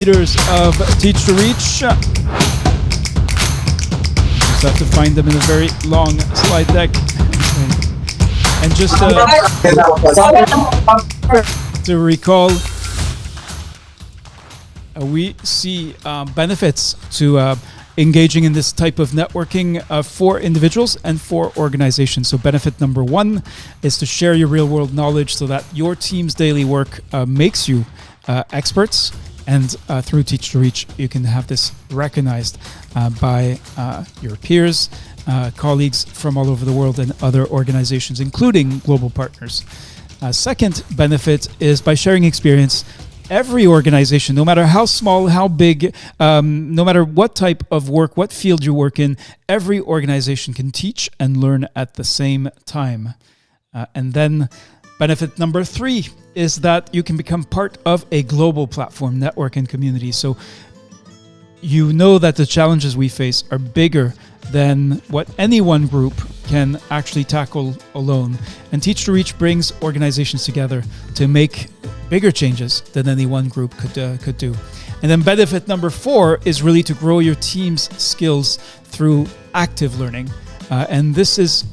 Leaders of Teach to Reach. Just have to find them in a very long slide deck. And just to recall, we see benefits to engaging in this type of networking for individuals and for organizations. So benefit number one is to share your real world knowledge so that your team's daily work makes you experts. And through Teach to Reach, you can have this recognized by your peers, colleagues from all over the world, and other organizations, including global partners. Second benefit is by sharing experience. Every organization, no matter how small, how big, no matter what type of work, what field you work in, every organization can teach and learn at the same time. And then benefit number three is that you can become part of a global platform, network, and community. So you know that the challenges we face are bigger than what any one group can actually tackle alone. And Teach to Reach brings organizations together to make bigger changes than any one group could do. And then benefit number four is really to grow your team's skills through active learning. And this is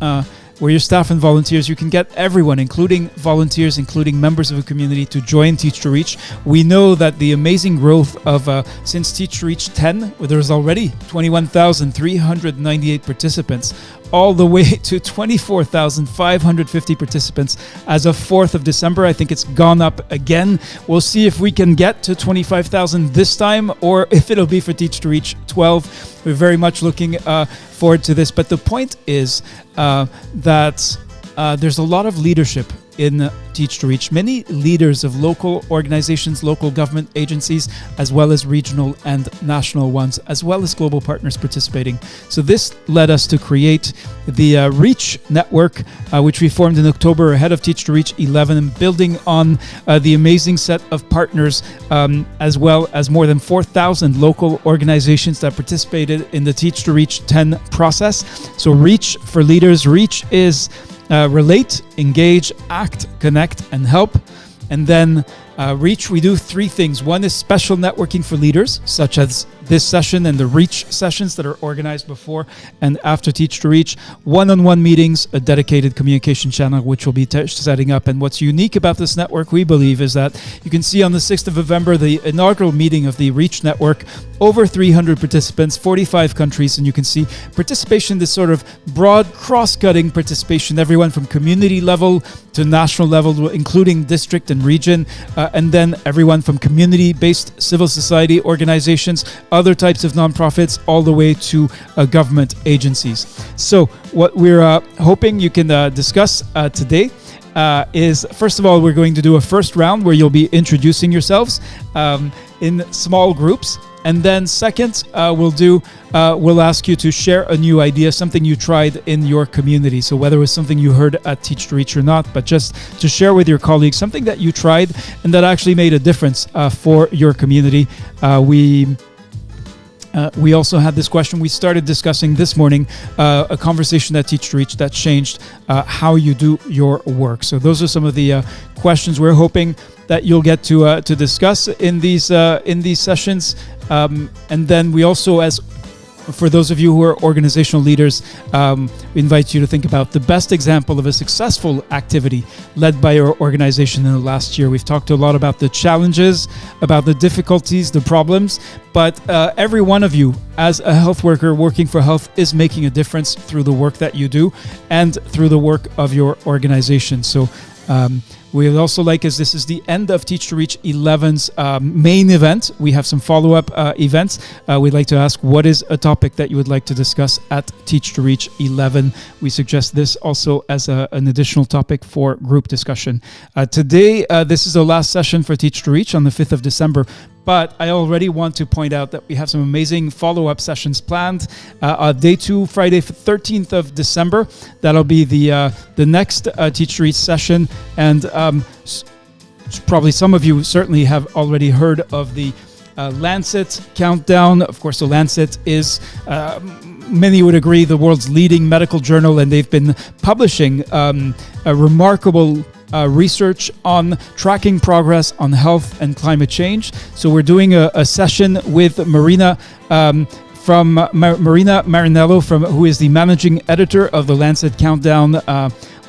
where your staff and volunteers, you can get everyone, including volunteers, including members of a community, to join Teach to Reach. We know that the amazing growth of since Teach to Reach 10, where there's already 21,398 participants, all the way to 24,550 participants as of 4th of December. I think it's gone up again. We'll see if we can get to 25,000 this time, or if it'll be for Teach to Reach 12. We're very much looking forward to this. But the point is that there's a lot of leadership in Teach to Reach. Many leaders of local organizations, local government agencies, as well as regional and national ones, as well as global partners participating. So this led us to create the Reach Network, which we formed in October ahead of Teach to Reach 11, and building on the amazing set of partners, as well as more than 4,000 local organizations that participated in the Teach to Reach 10 process. So Reach for leaders. Reach is relate, engage, act, connect, and help. And then Reach, we do three things. One is special networking for leaders, such as this session and the Reach sessions that are organized before and after Teach to Reach. One-on-one meetings, a dedicated communication channel, which we'll be setting up. And what's unique about this network, we believe, is that you can see on the 6th of November, the inaugural meeting of the Reach Network, over 300 participants, 45 countries, and you can see participation, this sort of broad, cross-cutting participation, everyone from community level to national level, including district and region, and then everyone from community-based civil society organizations, other types of nonprofits, all the way to government agencies. So what we're hoping you can discuss today is, first of all, we're going to do a first round where you'll be introducing yourselves in small groups. And then second, we'll ask you to share a new idea, something you tried in your community. So whether it was something you heard at Teach to Reach or not, but just to share with your colleagues something that you tried and that actually made a difference for your community. We also had this question. We started discussing this morning a conversation at Teach to Reach that changed how you do your work. So those are some of the questions we're hoping that you'll get to discuss in these sessions. And then we also, as for those of you who are organizational leaders, we invite you to think about the best example of a successful activity led by your organization in the last year. We've talked a lot about the challenges, about the difficulties, the problems, but every one of you as a health worker working for health is making a difference through the work that you do and through the work of your organization. So we would also like, as this is the end of Teach to Reach 11's main event, we have some follow-up events. We'd like to ask, what is a topic that you would like to discuss at Teach to Reach 11? We suggest this also as an additional topic for group discussion. Today, this is the last session for Teach to Reach on the 5th of December. But I already want to point out that we have some amazing follow-up sessions planned. Day 2, Friday, 13th of December. That'll be the next Teach to Reach session. And probably some of you certainly have already heard of the Lancet countdown. Of course, the Lancet is, many would agree, the world's leading medical journal, and they've been publishing a remarkable research on tracking progress on health and climate change. So we're doing a session with Marina Marina Marinello, who is the managing editor of the Lancet Countdown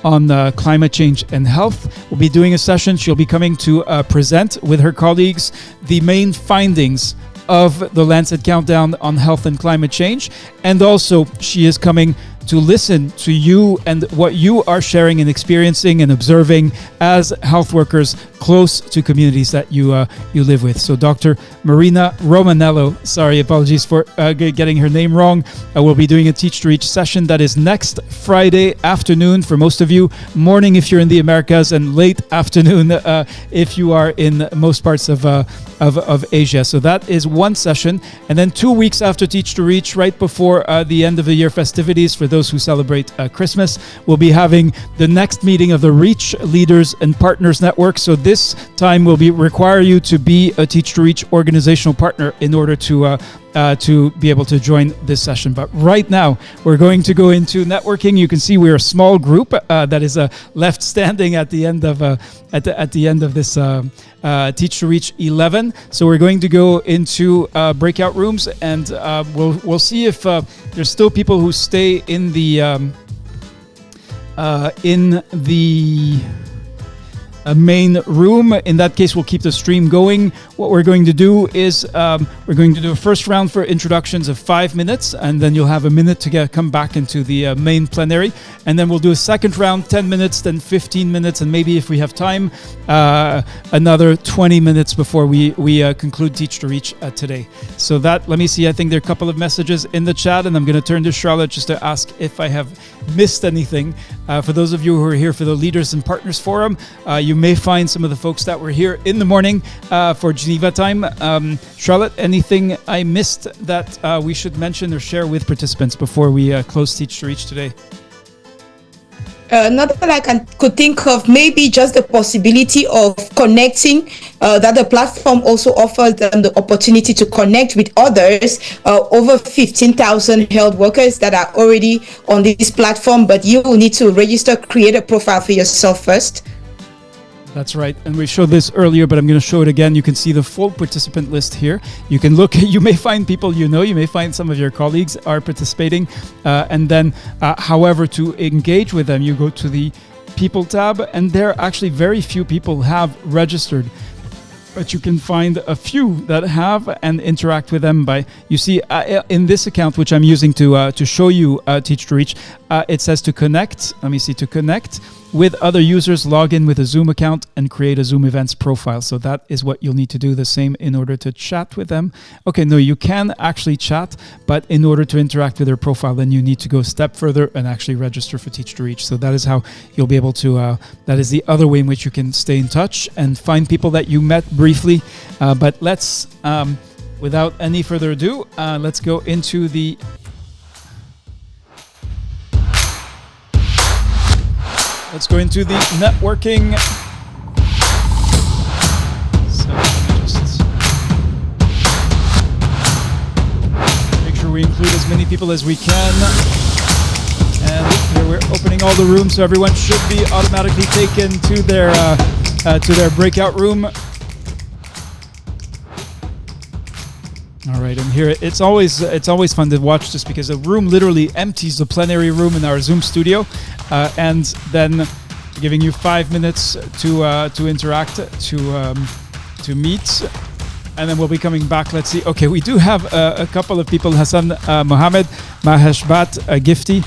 on climate change and health. We'll be doing a session. She'll be coming to present with her colleagues the main findings of the Lancet Countdown on health and climate change. And also she is coming to listen to you and what you are sharing and experiencing and observing as health workers close to communities that you live with. So Dr. Marina Romanello, sorry, apologies for getting her name wrong, will be doing a Teach to Reach session that is next Friday afternoon for most of you, morning if you're in the Americas, and late afternoon if you are in most parts of Asia. So that is one session. And then 2 weeks after Teach to Reach, right before the end of the year festivities, for those who celebrate Christmas, we'll be having the next meeting of the Reach Leaders and Partners Network. So this time will require you to be a Teach to Reach organizational partner in order to be able to join this session. But right now, we're going to go into networking. You can see we're a small group that is left standing at the end of at the end of this Teach to Reach 11. So we're going to go into breakout rooms, and we'll see if there's still people who stay in the main room. In that case, we'll keep the stream going. What we're going to do is we're going to do a first round for introductions of 5 minutes, and then you'll have a minute to come back into the main plenary. And then we'll do a second round, 10 minutes, then 15 minutes, and maybe if we have time, another 20 minutes before we conclude Teach to Reach today. So that, let me see, I think there are a couple of messages in the chat, and I'm going to turn to Charlotte just to ask if I have missed anything. For those of you who are here for the Leaders and Partners Forum, you may find some of the folks that were here in the morning for Geneva time. Charlotte, anything I missed that we should mention or share with participants before we close Teach to Reach today? Not that I could think of, maybe just the possibility of connecting, that the platform also offers them the opportunity to connect with others, over 15,000 health workers that are already on this platform, but you will need to register, create a profile for yourself first. That's right. And we showed this earlier, but I'm going to show it again. You can see the full participant list here. You can look, you may find people you may find some of your colleagues are participating. And then, however, to engage with them, you go to the People tab, and there are actually very few people have registered. But you can find a few that have and interact with them by, you see, in this account, which I'm using to show you Teach to Reach, it says to connect. Let me see, to connect with other users, log in with a Zoom account and create a Zoom Events profile. So that is what you'll need to do, the same in order to chat with them. Okay, no, you can actually chat, but in order to interact with their profile, then you need to go a step further and actually register for Teach to Reach. So that is how you'll be able to, that is the other way in which you can stay in touch and find people that you met briefly. But let's, without any further ado, let's go into the networking. So just make sure we include as many people as we can. And here we're opening all the rooms, so everyone should be automatically taken to their breakout room. All right, and here it's always fun to watch this because the room literally empties, the plenary room in our Zoom studio, and then giving you 5 minutes to interact, to meet, and then we'll be coming back. Let's see. Okay, we do have a couple of people. Hassan Mohammed, Maheshbat Gifty.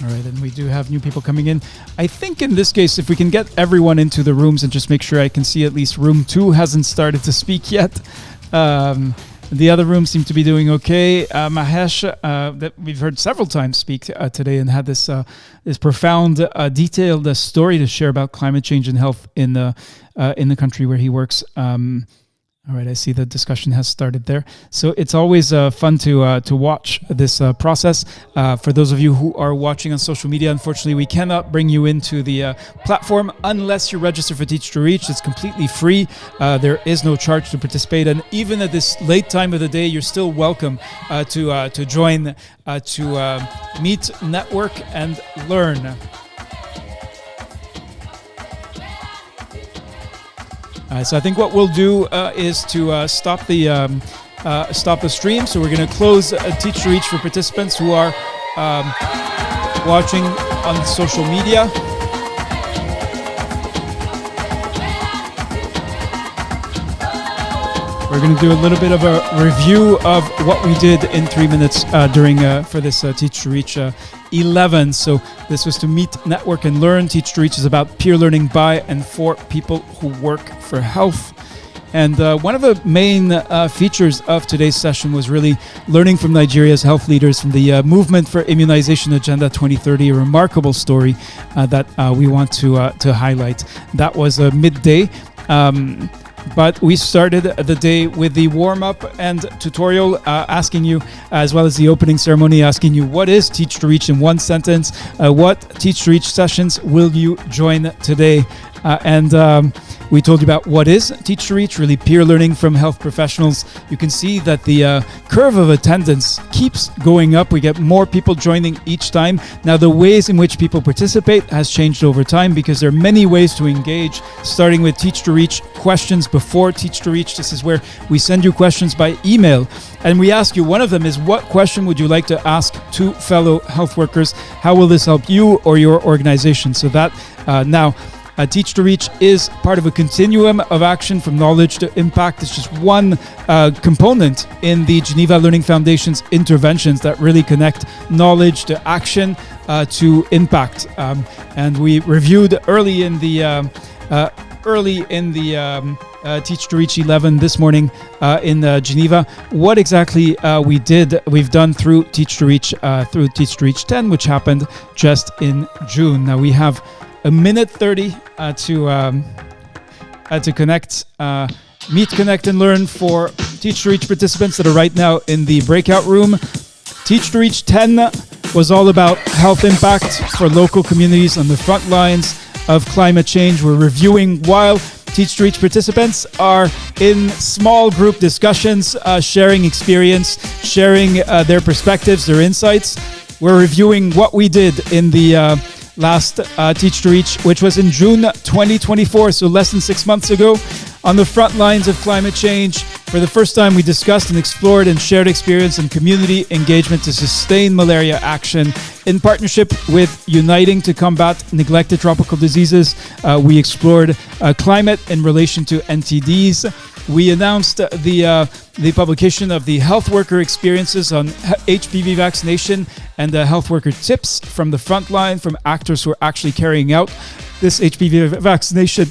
All right, and we do have new people coming in. I think in this case, if we can get everyone into the rooms and just make sure I can see at least room 2 hasn't started to speak yet. The other rooms seem to be doing okay. Mahesh, that we've heard several times speak today and had this profound, detailed story to share about climate change and health in the country where he works. All right, I see the discussion has started there. So it's always fun to watch this process. For those of you who are watching on social media, unfortunately, we cannot bring you into the platform unless you register for Teach to Reach. It's completely free. There is no charge to participate. And even at this late time of the day, you're still welcome to join, to meet, network, and learn. So I think what we'll do is to stop the stream. So we're going to close Teach to Reach for participants who are watching on social media. We're going to do a little bit of a review of what we did in 3 minutes for this Teach to Reach 11. So this was to meet, network, and learn. Teach to Reach is about peer learning by and for people who work for health. And one of the main features of today's session was really learning from Nigeria's health leaders from the Movement for Immunization Agenda 2030, a remarkable story that we want to highlight. That was midday. But we started the day with the warm-up and tutorial asking you, as well as the opening ceremony, asking you what is Teach to Reach in one sentence. What Teach to Reach sessions will you join today? And we told you about what is Teach to Reach, really peer learning from health professionals. You can see that the curve of attendance keeps going up. We get more people joining each time. Now, the ways in which people participate has changed over time because there are many ways to engage, starting with Teach to Reach questions before Teach to Reach. This is where we send you questions by email. And we ask you, one of them is, what question would you like to ask to fellow health workers? How will this help you or your organization? So that now, Teach to Reach is part of a continuum of action from knowledge to impact. It's just one component in the Geneva Learning Foundation's interventions that really connect knowledge to action to impact. And we reviewed early in the Teach to Reach 11 this morning in Geneva what exactly we've done through Teach to Reach 10, which happened just in June. Now we have a minute 30 to connect, meet, connect, and learn for Teach to Reach participants that are right now in the breakout room. Teach to Reach 10 was all about health impact for local communities on the front lines of climate change. We're reviewing while Teach to Reach participants are in small group discussions, sharing experience, sharing their perspectives, their insights. We're reviewing what we did in the last Teach to Reach, which was in June 2024, so less than 6 months ago, on the front lines of climate change. For the first time, we discussed and explored and shared experience and community engagement to sustain malaria action. In partnership with Uniting to Combat Neglected Tropical Diseases, we explored climate in relation to NTDs. We announced the publication of the health worker experiences on HPV vaccination and the health worker tips from the front line, from actors who are actually carrying out this HPV vaccination.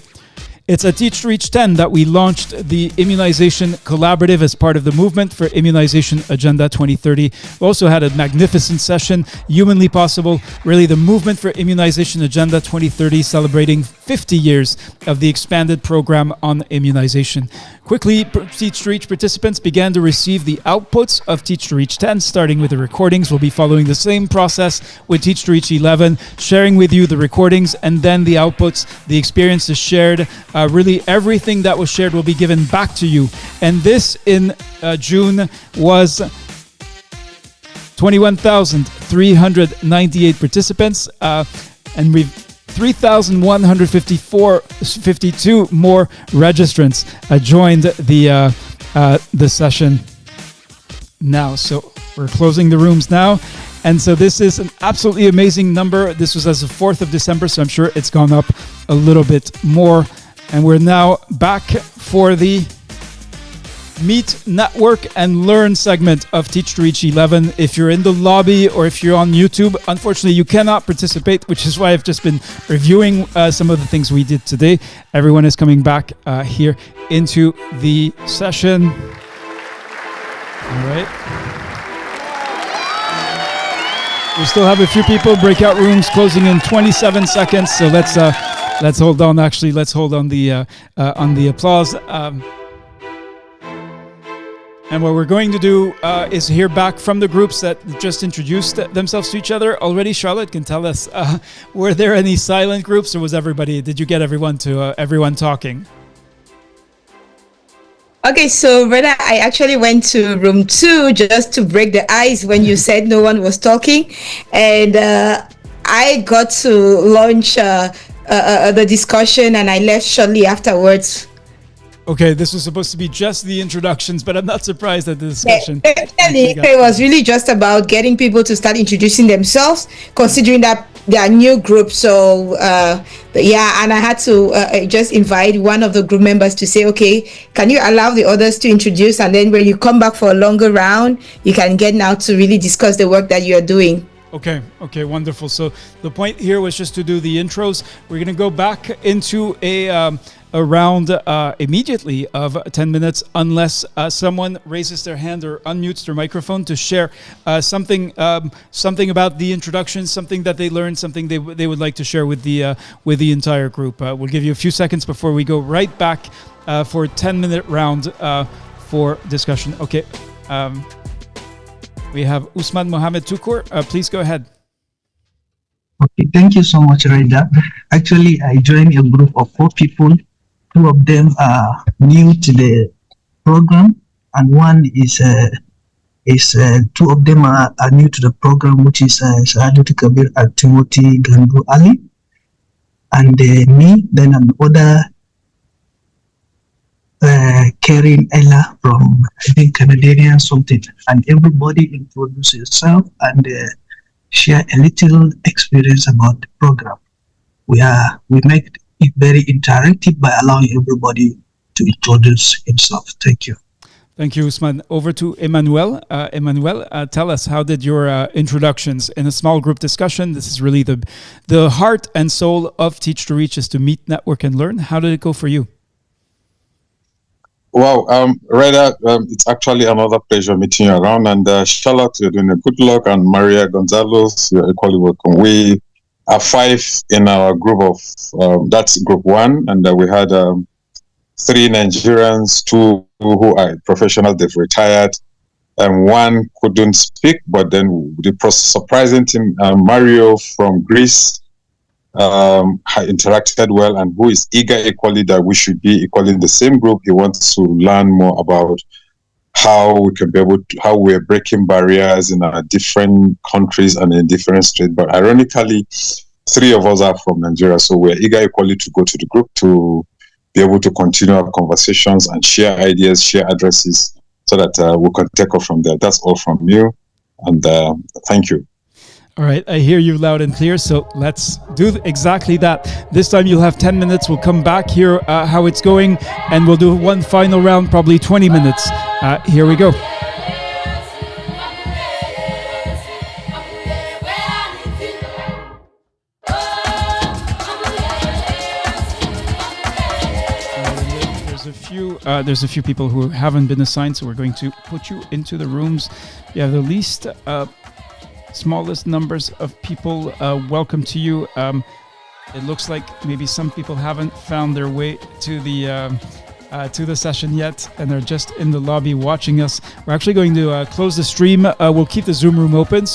It's at Teach to Reach 10 that we launched the Immunization Collaborative as part of the Movement for Immunization Agenda 2030. We also had a magnificent session, Humanly Possible, really the Movement for Immunization Agenda 2030, celebrating 50 years of the expanded program on immunization. Quickly, Teach to Reach participants began to receive the outputs of Teach to Reach 10, starting with the recordings. We'll be following the same process with Teach to Reach 11, sharing with you the recordings and then the outputs, the experiences shared. Really, everything that was shared will be given back to you. And this in June was 21,398 participants, and we've 3,152 more registrants joined the session now. So we're closing the rooms now. And so this is an absolutely amazing number. This was as of 4th of December, so I'm sure it's gone up a little bit more. And we're now back for the Meet, Network, and Learn segment of Teach to Reach 11. If you're in the lobby or if you're on YouTube, unfortunately, you cannot participate, which is why I've just been reviewing some of the things we did today. Everyone is coming back here into the session. All right. We still have a few people. Breakout rooms closing in 27 seconds. So let's hold on. Actually, let's hold on the applause. And what we're going to do is hear back from the groups that just introduced themselves to each other already. Charlotte can tell us, were there any silent groups, or did you get everyone talking? Okay, so Reda, I actually went to room 2 just to break the ice when you said no one was talking. And I got to launch the discussion, and I left shortly afterwards. Okay, this was supposed to be just the introductions, but I'm not surprised at the discussion. It was really just about getting people to start introducing themselves, considering that they are new group. So and I had to just invite one of the group members to say, okay, can you allow the others to introduce, and then when you come back for a longer round, you can get now to really discuss the work that you're doing. Okay, wonderful. So the point here was just to do the intros. We're going to go back into a round immediately of 10 minutes, unless someone raises their hand or unmutes their microphone to share something about the introduction, something that they learned, something they would like to share with the entire group. We'll give you a few seconds before we go right back for a 10-minute round for discussion. Okay. We have Usman Mohammed Tukor. Please go ahead. Okay, thank you so much, Reda. Actually, I joined a group of 4 people. 2 of them are new to the program, and one is 2 of them are new to the program, which is Saadatu Kabir and Timothy Gandu Ali, and me. Then another Karen Ella from, I think, Canadian something, and everybody introduce yourself and share a little experience about the program. We make it very interactive by allowing everybody to introduce himself. Thank you. Thank you, Usman. Over to Emmanuel. Tell us, how did your introductions in a small group discussion? This is really the heart and soul of Teach to Reach, is to meet, network, and learn. How did it go for you? Wow, Reda, it's actually another pleasure meeting you around. And Charlotte, you're doing a good luck. And Maria Gonzalez, you're equally welcome. We are 5 in our group of, that's group 1. And we had 3 Nigerians, 2 who are professionals, they've retired. And 1 couldn't speak, but then the surprising thing, Mario from Greece, interacted well, and who is eager equally that we should be equally in the same group. He wants to learn more about how we can be able to, how we're breaking barriers in our different countries and in different states. But ironically, 3 of us are from Nigeria, so we're eager equally to go to the group to be able to continue our conversations and share ideas, share addresses, so that we can take off from there. That's all from you, and thank you. All right, I hear you loud and clear, so let's do exactly that. This time you'll have 10 minutes. We'll come back, hear how it's going, and we'll do one final round, probably 20 minutes. Here we go. There's a few people who haven't been assigned, so we're going to put you into the rooms. You have the least... smallest numbers of people. Welcome to you. It looks like maybe some people haven't found their way to the session yet, and they're just in the lobby watching us. We're actually going to close the stream. We'll keep the Zoom room open,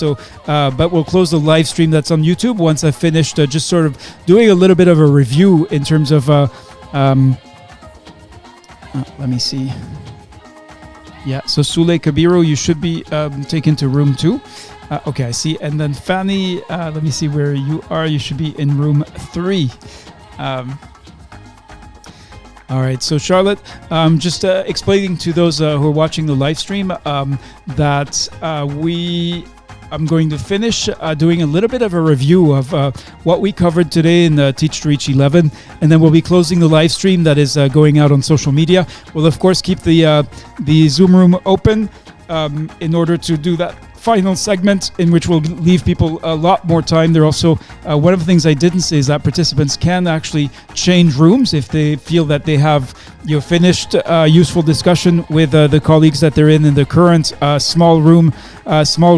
but we'll close the live stream that's on YouTube once I've finished just sort of doing a little bit of a review in terms of let me see. Yeah, so Sule Kabiru, you should be taken to room 2. Okay, I see. And then Fanny, let me see where you are. You should be in room 3. All right. So Charlotte, just explaining to those who are watching the live stream that I'm going to finish doing a little bit of a review of what we covered today in Teach to Reach 11, and then we'll be closing the live stream that is going out on social media. We'll of course keep the Zoom room open in order to do that final segment, in which we'll leave people a lot more time. There also, one of the things I didn't say is that participants can actually change rooms if they feel that they have finished useful discussion with the colleagues that they're in the current small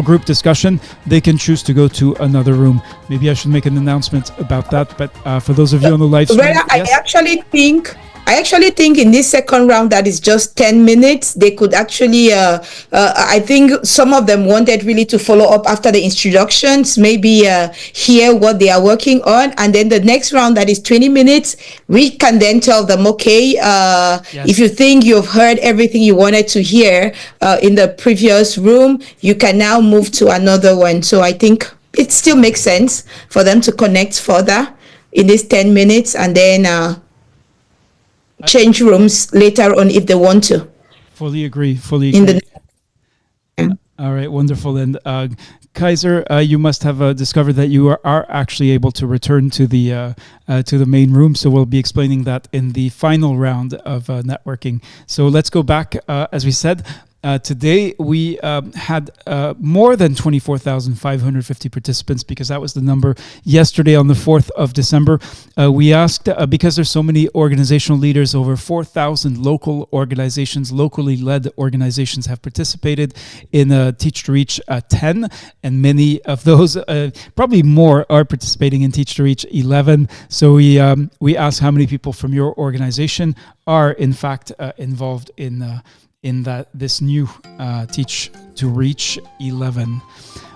group discussion. They can choose to go to another room. Maybe I should make an announcement about that, but for those of you on the live stream, I actually think I actually think in this second round that is just 10 minutes, they could actually, I think some of them wanted really to follow up after the introductions, maybe hear what they are working on. And then the next round that is 20 minutes, we can then tell them, okay, if you think you've heard everything you wanted to hear in the previous room, you can now move to another one. So I think it still makes sense for them to connect further in these 10 minutes and then change rooms later on if they want to. Fully agree. All right, wonderful. And Kaiser, you must have discovered that you are actually able to return to the main room. So we'll be explaining that in the final round of networking. So let's go back. As we said, today we had more than 24,550 participants, because that was the number yesterday on the 4th of December. We asked, because there's so many organizational leaders, over 4,000 local organizations, locally led organizations have participated in Teach to Reach 10, and many of those, probably more, are participating in Teach to Reach 11. So we asked how many people from your organization are in fact involved in this new Teach to Reach 11.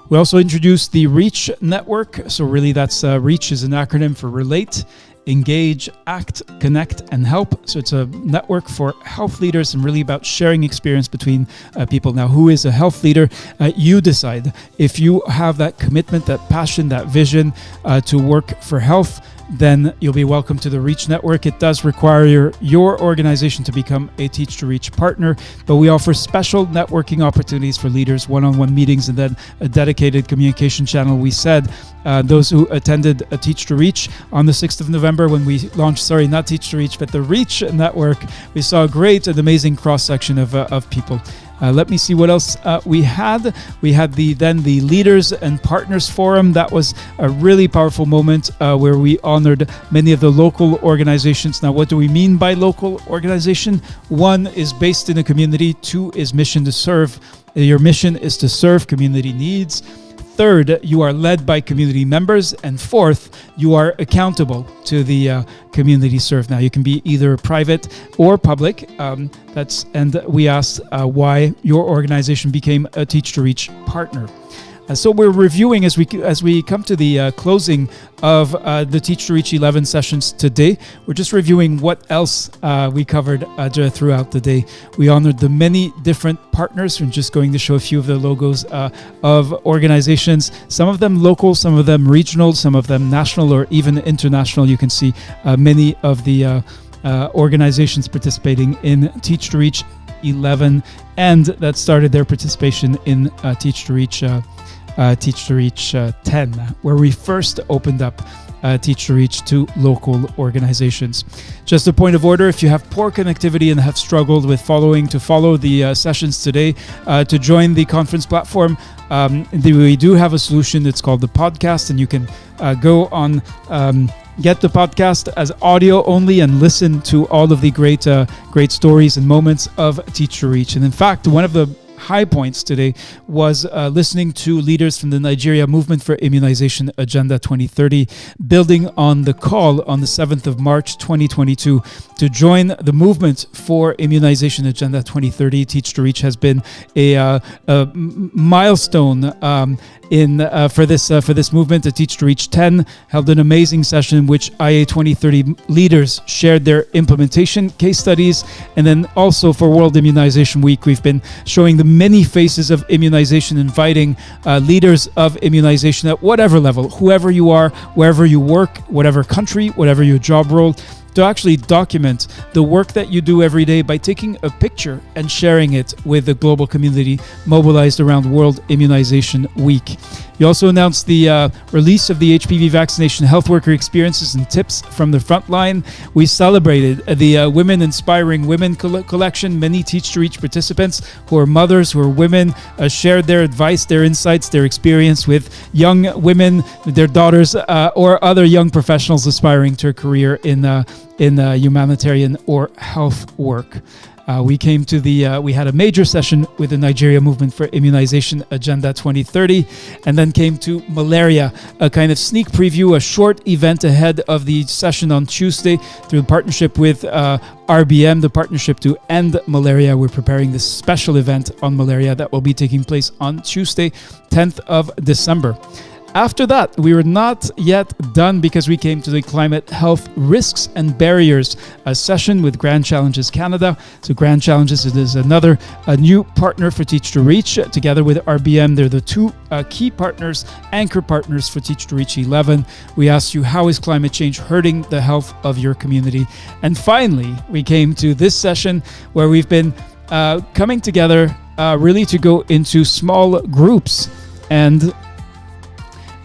We also introduced the REACH network. So really that's REACH is an acronym for Relate, Engage, Act, Connect, and Help. So it's a network for health leaders and really about sharing experience between people. Now, who is a health leader? You decide. If you have that commitment, that passion, that vision to work for health, then you'll be welcome to the REACH network. It does require your organization to become a Teach to Reach partner, but we offer special networking opportunities for leaders, one-on-one meetings, and then a dedicated communication channel. We said those who attended a Teach to Reach on the 6th of November when we launched, not Teach to Reach, but the REACH network, we saw a great and amazing cross-section of people. Let me see what else we had. We had the Leaders and Partners Forum. That was a really powerful moment where we honored many of the local organizations. Now, what do we mean by local organization? 1 is based in a community. 2 is mission to serve. Your mission is to serve community needs. 3rd, you are led by community members. And 4th, you are accountable to the community served. Now, you can be either private or public. And we asked why your organization became a Teach to Reach partner. So we're reviewing as we come to the closing of the Teach to Reach 11 sessions today. We're just reviewing what else we covered throughout the day. We honored the many different partners. We're just going to show a few of the logos of organizations, some of them local, some of them regional, some of them national or even international. You can see many of the organizations participating in Teach to Reach 11 and that started their participation in Teach to Reach 10, where we first opened up Teach to Reach to local organizations. Just a point of order, if you have poor connectivity and have struggled with follow the sessions today, to join the conference platform, we do have a solution. It's called the podcast, and you can go on, get the podcast as audio only and listen to all of the great stories and moments of Teach to Reach. And in fact, one of the high points today was listening to leaders from the Nigeria Movement for Immunization Agenda 2030, building on the call on the 7th of March 2022 to join the movement for Immunization Agenda 2030. Teach to Reach has been a milestone for this movement. The Teach to Reach 10 held an amazing session in which IA 2030 leaders shared their implementation case studies. And then also for World Immunization Week, we've been showing the many faces of immunization, inviting leaders of immunization at whatever level, whoever you are, wherever you work, whatever country, whatever your job role, to actually document the work that you do every day by taking a picture and sharing it with the global community mobilized around World Immunization Week. You also announced the release of the HPV vaccination health worker experiences and tips from the front line. We celebrated the Women Inspiring Women collection. Many Teach to Reach participants who are mothers, who are women, shared their advice, their insights, their experience with young women, their daughters, or other young professionals aspiring to a career in humanitarian or health work. We came to we had a major session with the Nigeria Movement for Immunization Agenda 2030, and then came to malaria, a kind of sneak preview, a short event ahead of the session on Tuesday through partnership with RBM, the Partnership to End Malaria. We're preparing this special event on malaria that will be taking place on Tuesday, 10th of December. After that, we were not yet done because we came to the Climate Health Risks and Barriers, a session with Grand Challenges Canada. So Grand Challenges is another new partner for Teach to Reach. Together with RBM, they're the two key partners, anchor partners for Teach to Reach 11. We asked you, how is climate change hurting the health of your community? And finally, we came to this session where we've been coming together really to go into small groups. And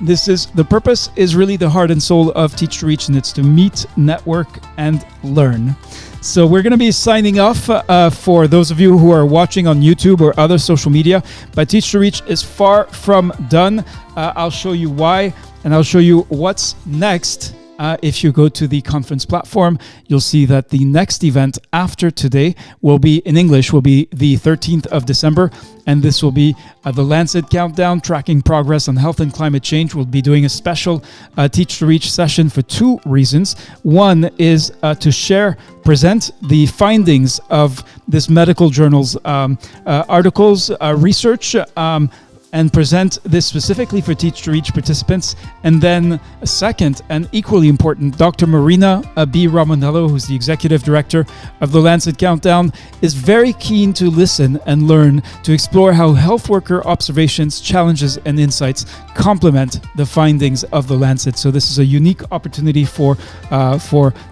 the purpose is really the heart and soul of Teach to Reach, and it's to meet, network, and learn. So we're going to be signing off for those of you who are watching on YouTube or other social media. But Teach to Reach is far from done. I'll show you why, and I'll show you what's next. If you go to the conference platform, you'll see that the next event after today will be in English, will be the 13th of December. And this will be the Lancet Countdown, tracking progress on health and climate change. We'll be doing a special Teach to Reach session for two reasons. One is to present the findings of this medical journal's articles, research, and present this specifically for Teach to Reach participants. And then second, and equally important, Dr. Marina B. Ramonello, who's the executive director of the Lancet Countdown, is very keen to listen and learn, to explore how health worker observations, challenges, and insights complement the findings of the Lancet. So this is a unique opportunity for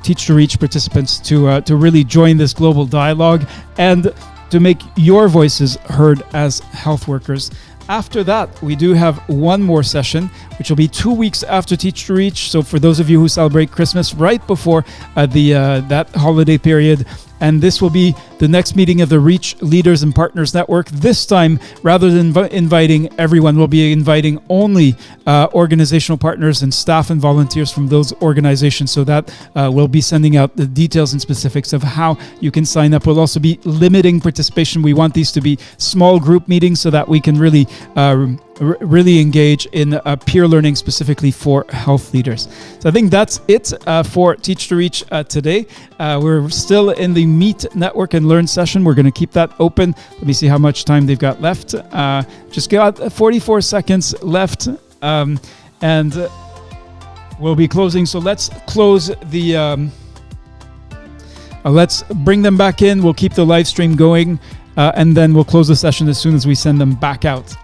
Teach to Reach participants to really join this global dialogue and to make your voices heard as health workers. After that, we do have one more session, which will be 2 weeks after Teach to Reach. So for those of you who celebrate Christmas right before that holiday period, and this will be the next meeting of the Reach Leaders and Partners Network. This time, rather than inviting everyone, we'll be inviting only organizational partners and staff and volunteers from those organizations. So that we'll be sending out the details and specifics of how you can sign up. We'll also be limiting participation. We want these to be small group meetings so that we can really engage in peer learning specifically for health leaders. So I think that's it for Teach to Reach today. We're still in the Meet, Network, and Learn session. We're going to keep that open. Let me see how much time they've got left. Just got 44 seconds left, and we'll be closing. So let's close the... let's bring them back in. We'll keep the live stream going, and then we'll close the session as soon as we send them back out.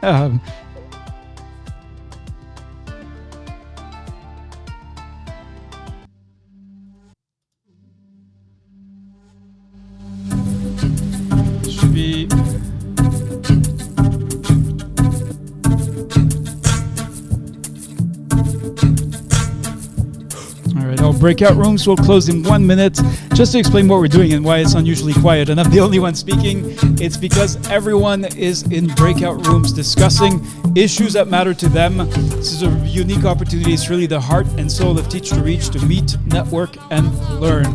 Breakout rooms will close in 1 minute. Just to explain what we're doing and why it's unusually quiet and I'm the only one speaking, it's because everyone is in breakout rooms discussing issues that matter to them. This is a unique opportunity. It's really the heart and soul of Teach to Reach, to meet, network, and learn.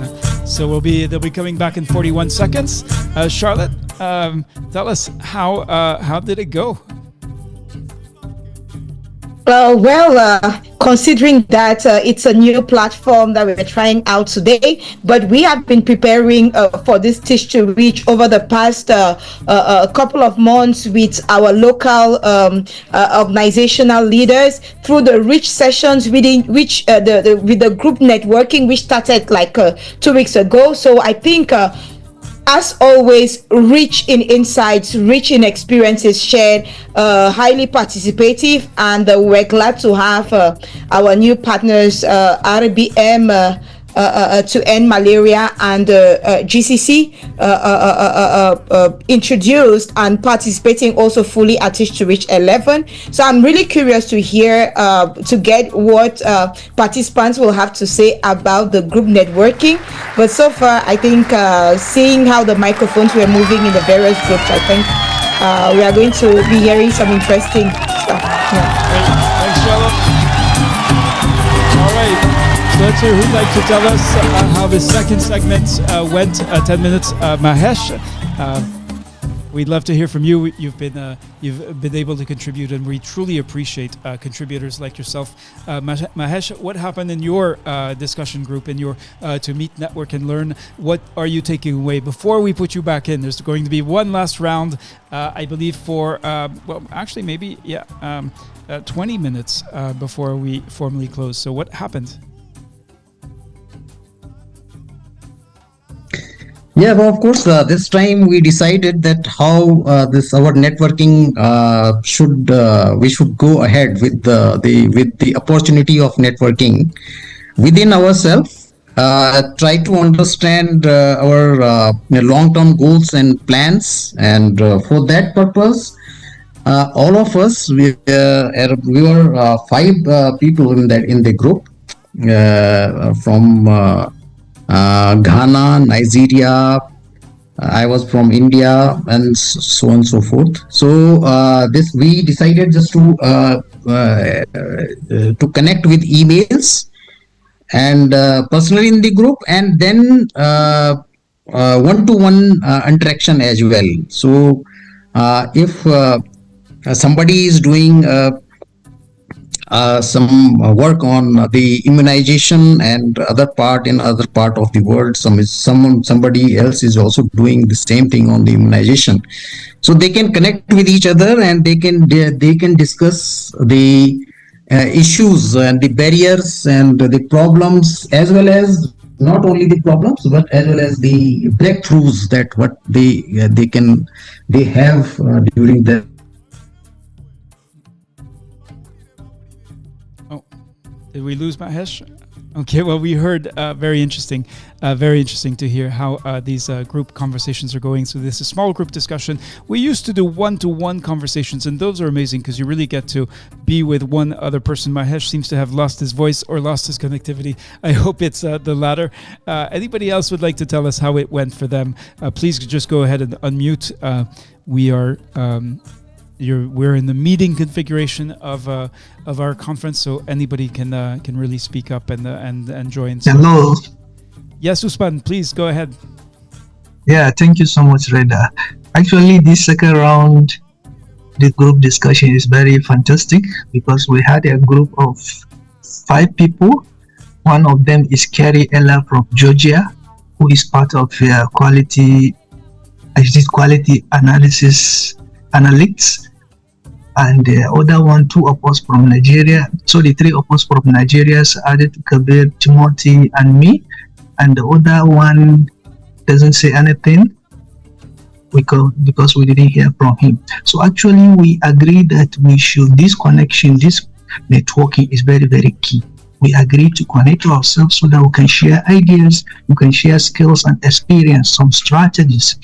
So they'll be coming back in 41 seconds. Charlotte, tell us how did it go? Considering that it's a new platform that we're trying out today, but we have been preparing for this Teach to Reach over the past couple of months with our local organizational leaders through the Reach sessions, with the group networking, which started like 2 weeks ago. So I think as always, rich in insights, rich in experiences shared, highly participative, and we're glad to have our new partners, RBM, to end malaria, and GCC introduced and participating also fully at Teach to Reach 11. So I'm really curious to hear, to get what participants will have to say about the group networking. But so far, I think seeing how the microphones were moving in the various groups, I think we are going to be hearing some interesting stuff. Yeah. Thanks, Charlotte. All right. So let's hear who'd like to tell us how the second segment went. 10 minutes. Mahesh, We'd love to hear from you. You've been able to contribute, and we truly appreciate contributors like yourself. Mahesh, what happened in your discussion group, in your to meet, network, and learn? What are you taking away before we put you back in? There's going to be one last round, I believe, for 20 minutes before we formally close. So what happened? Yeah, well, of course, this time we decided that how our networking we should go ahead with the opportunity of networking within ourselves. Try to understand our long-term goals and plans, and for that purpose, all of us we were 5 people in the group from. Ghana, Nigeria, I was from India, and so on and so forth. So we decided just to connect with emails and personally in the group, and then one-to-one interaction as well. So if somebody is doing some work on the immunization and other part of the world, somebody else is also doing the same thing on the immunization, so they can connect with each other, and they can discuss the issues and the barriers and the problems, as well as not only the problems but as well as the breakthroughs that what they have during the. Did we lose Mahesh? Okay, well, we heard very interesting to hear how these group conversations are going. So this is a small group discussion. We used to do one-to-one conversations, and those are amazing because you really get to be with one other person. Mahesh seems to have lost his voice or lost his connectivity. I hope it's the latter. Anybody else would like to tell us how it went for them? Please just go ahead and unmute. We're in the meeting configuration of our conference, so anybody can really speak up and join. So, hello. Yes, Usman, please go ahead. Yeah, thank you so much, Reda. Actually, this second round, the group discussion is very fantastic because we had a group of 5 people. One of them is Carrie Ella from Georgia, who is part of quality analysis analytics, and the other one, 2 of us from Nigeria. So the 3 of us from Nigeria added Kabir, Timothy, and me, and the other one doesn't say anything because we didn't hear from him. So actually we agreed that this networking is very, very key. We agreed to connect ourselves so that we can share ideas, we can share skills and experience, some strategies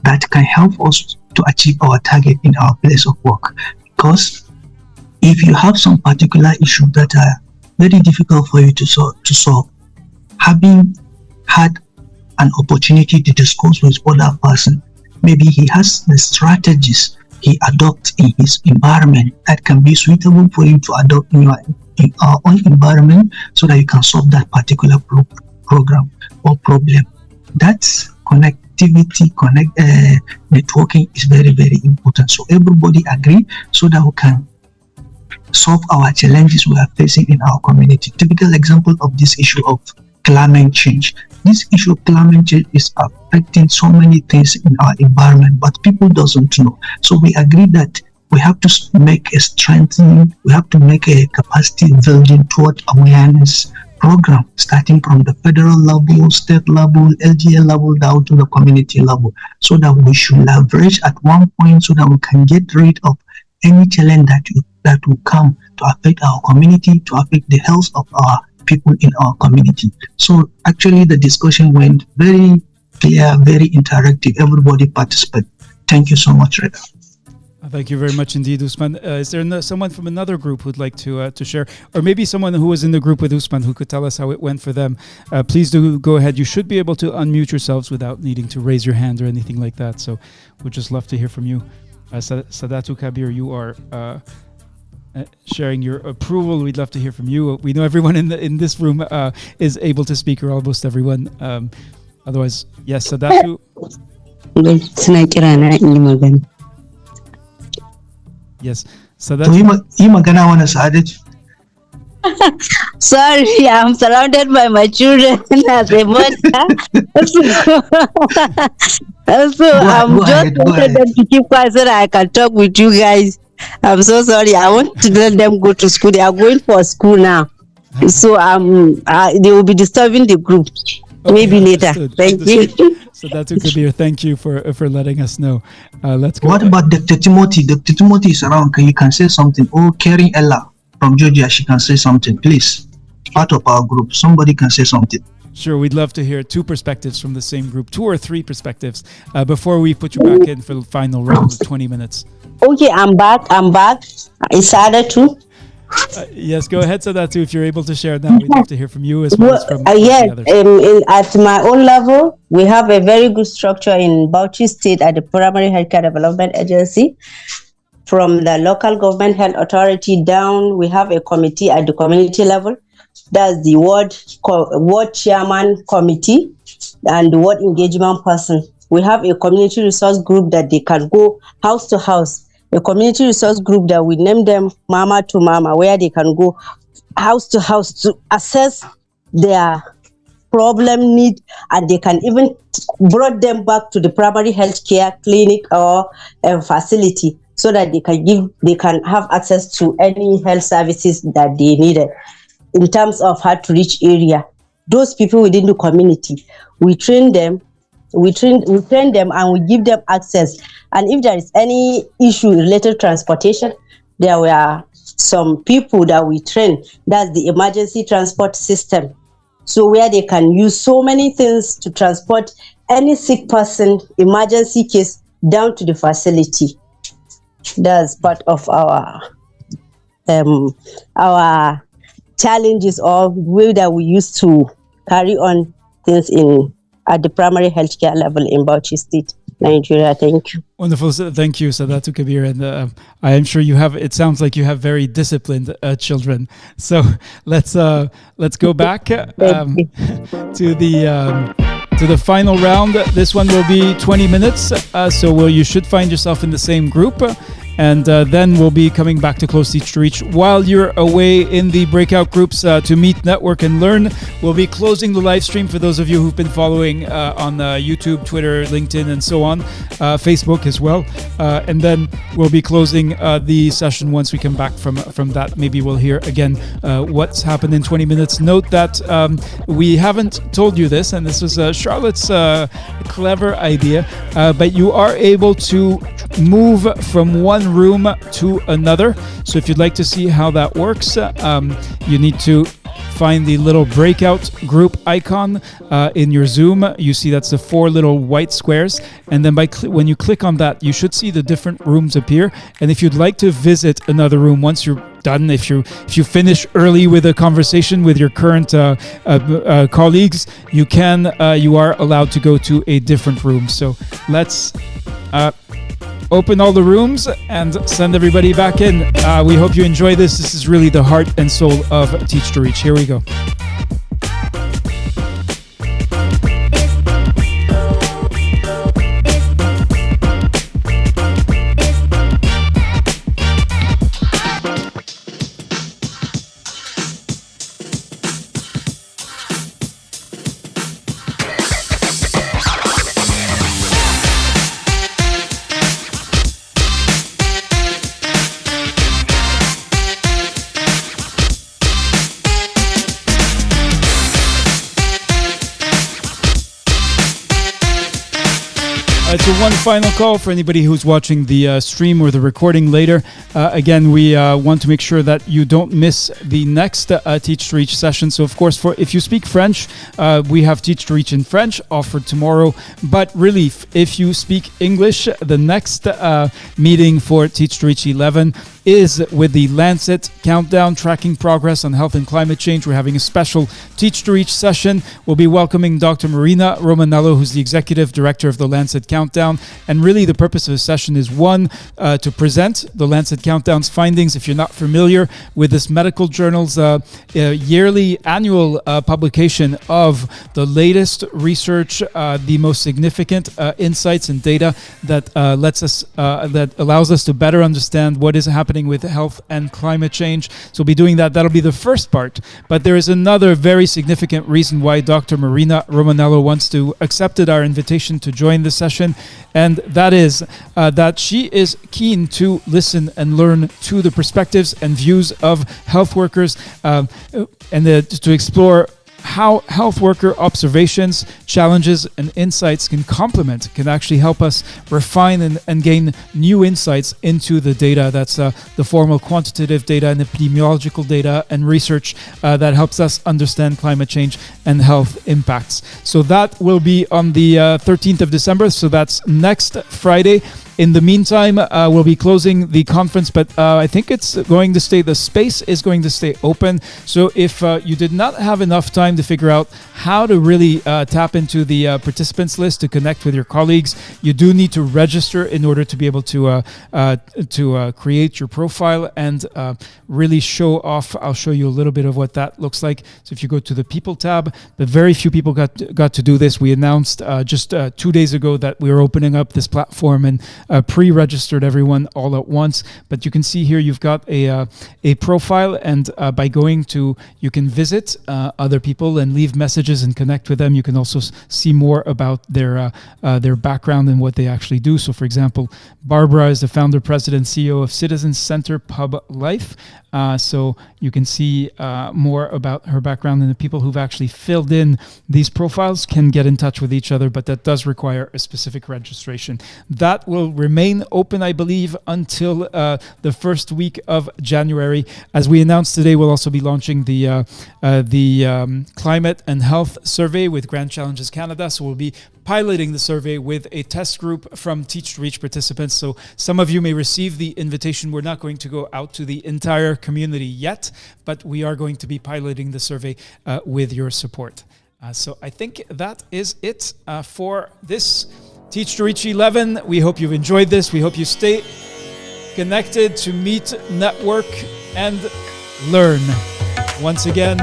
that can help us to achieve our target in our place of work. Because if you have some particular issue that are very difficult for you to solve, having had an opportunity to discuss with other person, maybe he has the strategies he adopts in his environment that can be suitable for you to adopt in our own environment, so that you can solve that particular program or problem. That's networking is very, very important. So everybody agree so that we can solve our challenges we are facing in our community. Typical example of this issue of climate change. This issue of climate change is affecting so many things in our environment, but people doesn't know. So we agree that we have to make a capacity building toward awareness program, starting from the federal level, state level, LGA level, down to the community level, so that we should leverage at one point so that we can get rid of any challenge that will come to affect our community, to affect the health of our people in our community. So actually the discussion went very clear, very interactive. Everybody participated. Thank you so much, Reda. Thank you very much indeed, Usman. Is there someone from another group who'd like to share, or maybe someone who was in the group with Usman who could tell us how it went for them? Please do go ahead. You should be able to unmute yourselves without needing to raise your hand or anything like that. So we'd just love to hear from you. Sadatu Kabir, you are sharing your approval. We'd love to hear from you. We know everyone in this room is able to speak, or almost everyone. Otherwise, yes, Sadatu. suna kira na in yi magana. Yes. So To that's yi magana wani Sa'adatu. Sorry, I'm surrounded by my children as a mother. So I'm Go just ahead, go wanted ahead. them to keep quiet so that I can talk with you guys. I'm so sorry. I want to let them go to school. They are going for school now. So they will be disturbing the group. Maybe later. understood, Thank understood. you. So that's Kabir. Thank you for letting us know. Let's go. What about Dr. Timothy? Dr. Timothy is around. You can say something. Oh, Karen Ella from Georgia, she can say something, please. Part of our group. Somebody can say something. Sure, we'd love to hear two perspectives from the same group, 2 or 3 perspectives, before we put you back in for the final round of 20 minutes. Okay, I'm back. It's harder too. Yes, go ahead, Sadatu, if you're able to share now. We'd love to hear from you as well as from Yes, the others. at my own level, we have a very good structure in Bauchi State at the Primary Healthcare Development Agency. From the local government health authority down, we have a committee at the community level. That's the ward chairman committee and the ward engagement person. We have a community resource group that they can go house to house. A community resource group that we name them Mama to Mama, where they can go house to house to assess their problem need, and they can even brought them back to the primary health care clinic or facility so that they can have access to any health services that they needed. In terms of hard to reach area, those people within the community, we train them and we give them access. And if there is any issue related to transportation, there were some people that we train. That's the emergency transport system. So where they can use so many things to transport any sick person, emergency case, down to the facility. That's part of our challenges or way that we used to carry on things at the primary healthcare level in Bauchi State, Nigeria. Thank you. Wonderful. Thank you, Sadatu Kabir. And I am sure it sounds like you have very disciplined children. So let's go back to the final round. This one will be 20 minutes. So you should find yourself in the same group. And then we'll be coming back to Close Teach to Reach. While you're away in the breakout groups to meet, network, and learn, we'll be closing the live stream for those of you who've been following on YouTube, Twitter, LinkedIn, and so on, Facebook as well. And then we'll be closing the session once we come back from that. Maybe we'll hear again what's happened in 20 minutes. Note that we haven't told you this, and this was Charlotte's clever idea, but you are able to move from one room to another. So if you'd like to see how that works, you need to find the little breakout group icon in your Zoom. You see that's the 4 little white squares, and then when you click on that, you should see the different rooms appear. And if you'd like to visit another room once you're done, if you finish early with a conversation with your current colleagues, you are allowed to go to a different room. So let's open all the rooms and send everybody back in. We hope you enjoy this. This is really the heart and soul of Teach to Reach. Here we go. It's one final call for anybody who's watching the stream or the recording later. Again, we want to make sure that you don't miss the next Teach to Reach session. So, of course, if you speak French, we have Teach to Reach in French offered tomorrow. But really, if you speak English, the next meeting for Teach to Reach 11 is with the Lancet Countdown, tracking progress on health and climate change. We're having a special Teach to Reach session. We'll be welcoming Dr. Marina Romanello, who's the Executive Director of the Lancet Countdown. And really the purpose of the session is one, to present the Lancet Countdown's findings. If you're not familiar with this medical journal's yearly annual publication of the latest research, the most significant insights and data that that allows us to better understand what is happening with health and climate change. So we'll be doing that. That'll be the first part. But there is another very significant reason why Dr. Marina Romanello accepted our invitation to join the session, and that is that she is keen to listen and learn to the perspectives and views of health workers, and to explore how health worker observations, challenges, and insights can actually help us refine and gain new insights into the data. That's the formal quantitative data and epidemiological data and research that helps us understand climate change and health impacts. So that will be on the 13th of December. So that's next Friday. In the meantime, we'll be closing the conference, but I think the space is going to stay open. So if you did not have enough time to figure out how to really tap into the participants list to connect with your colleagues, you do need to register in order to be able to create your profile and really show off. I'll show you a little bit of what that looks like. So if you go to the People tab, but very few people got to do this. We announced just 2 days ago that we were opening up this platform and pre-registered everyone all at once. But you can see here you've got a profile, and by going to, you can visit other people and leave messages and connect with them. You can also see more about their background and what they actually do. So for example, Barbara is the founder, president, CEO of Citizen Center Pub Life. So you can see more about her background, and the people who've actually filled in these profiles can get in touch with each other, but that does require a specific registration. That will remain open, I believe, until the first week of January. As we announced today, we'll also be launching the Climate and Health Survey with Grand Challenges Canada. So we'll be piloting the survey with a test group from Teach to Reach participants. So some of you may receive the invitation. We're not going to go out to the entire community yet, but we are going to be piloting the survey with your support. So I think that is it for this Teach to Reach 11. We hope you've enjoyed this. We hope you stay connected to meet, network, and learn. Once again,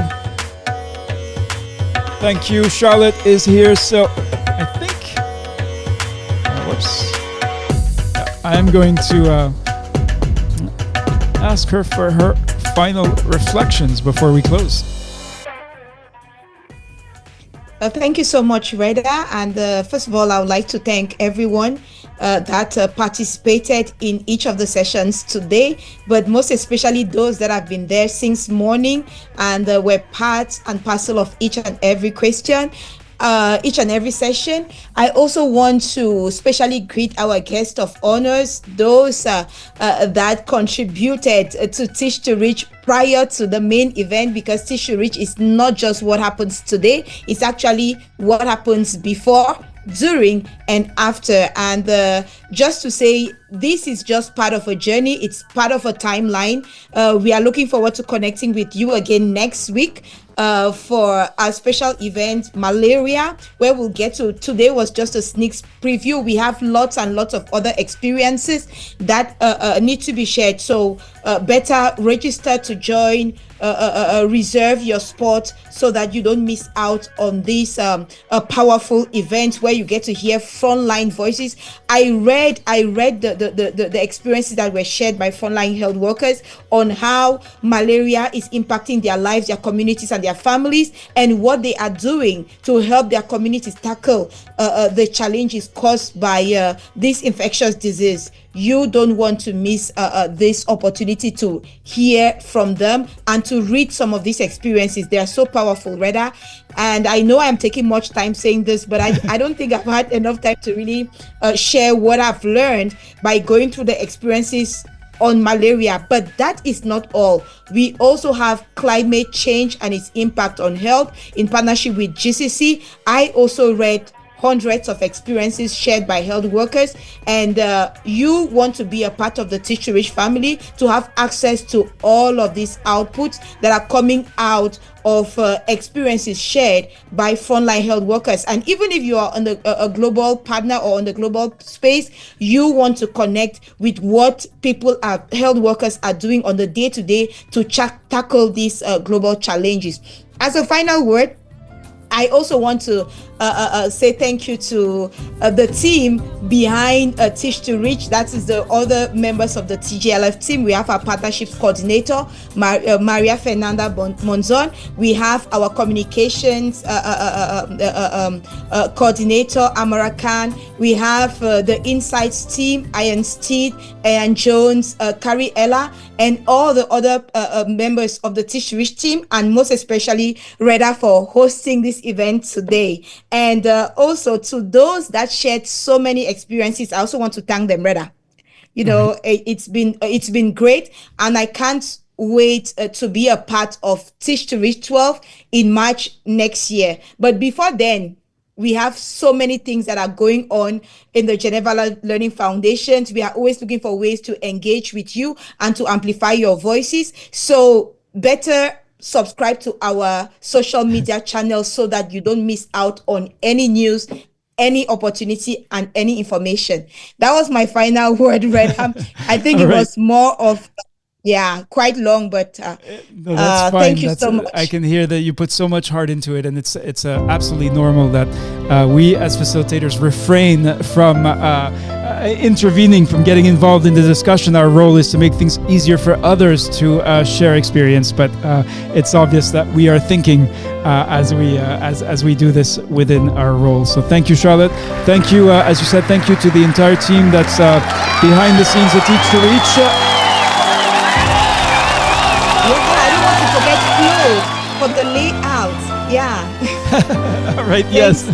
thank you. Charlotte is here, so I think, I'm going to ask her for her final reflections before we close. Thank you so much, Reda. And first of all, I would like to thank everyone that participated in each of the sessions today, but most especially those that have been there since morning and were part and parcel of each and every question. Each and every session. I also want to especially greet our guest of honors, those that contributed to Teach to Reach prior to the main event, because Teach to Reach is not just what happens today, it's actually what happens before, during, and after. And just to say, this is just part of a journey. It's part of a timeline. We are looking forward to connecting with you again next week for our special event, Malaria, where we'll get to. Today was just a sneak preview. We have lots and lots of other experiences that need to be shared. So better register to join, reserve your spot so that you don't miss out on this powerful event where you get to hear frontline voices. I read the experiences that were shared by frontline health workers on how malaria is impacting their lives, their communities, and their families, and what they are doing to help their communities tackle the challenges caused by this infectious disease. You don't want to miss this opportunity to hear from them and to read some of these experiences. They are so powerful, Reda. And I know I'm taking much time saying this, but I don't think I've had enough time to really share what I've learned by going through the experiences on malaria. But that is not all. We also have climate change and its impact on health in partnership with GCC. I also read hundreds of experiences shared by health workers, and you want to be a part of the Teach to Reach family to have access to all of these outputs that are coming out of experiences shared by frontline health workers. And even if you are on a global partner or on the global space, you want to connect with what health workers are doing on the day-to-day to tackle these global challenges. As a final word, I also want to say thank you to the team behind Teach to Reach. That is the other members of the TGLF team. We have our partnerships coordinator, Maria Fernanda Monzon. We have our communications coordinator, Amara Khan. We have the Insights team, Ian Steed, Ian Jones, Carrie Ella, and all the other members of the Teach to Reach team, and most especially Reda for hosting this event today. And also to those that shared so many experiences, I also want to thank them, Reda. You know, it's been great, and I can't wait to be a part of Teach to Reach 12 in March next year. But before then, we have so many things that are going on in the Geneva Learning Foundations. We are always looking for ways to engage with you and to amplify your voices. So better subscribe to our social media channels so that you don't miss out on any news, any opportunity, and any information. That was my final word, Red. I think it was more of quite long, but no, that's fine. Thank you so much. I can hear that you put so much heart into it, and it's absolutely normal that we as facilitators refrain from intervening, from getting involved in the discussion. Our role is to make things easier for others to share experience, but it's obvious that we are thinking as we do this within our role. So thank you, Charlotte. Thank you, as you said, thank you to the entire team that's behind the scenes at Teach to Reach. For the layout, All right, yes.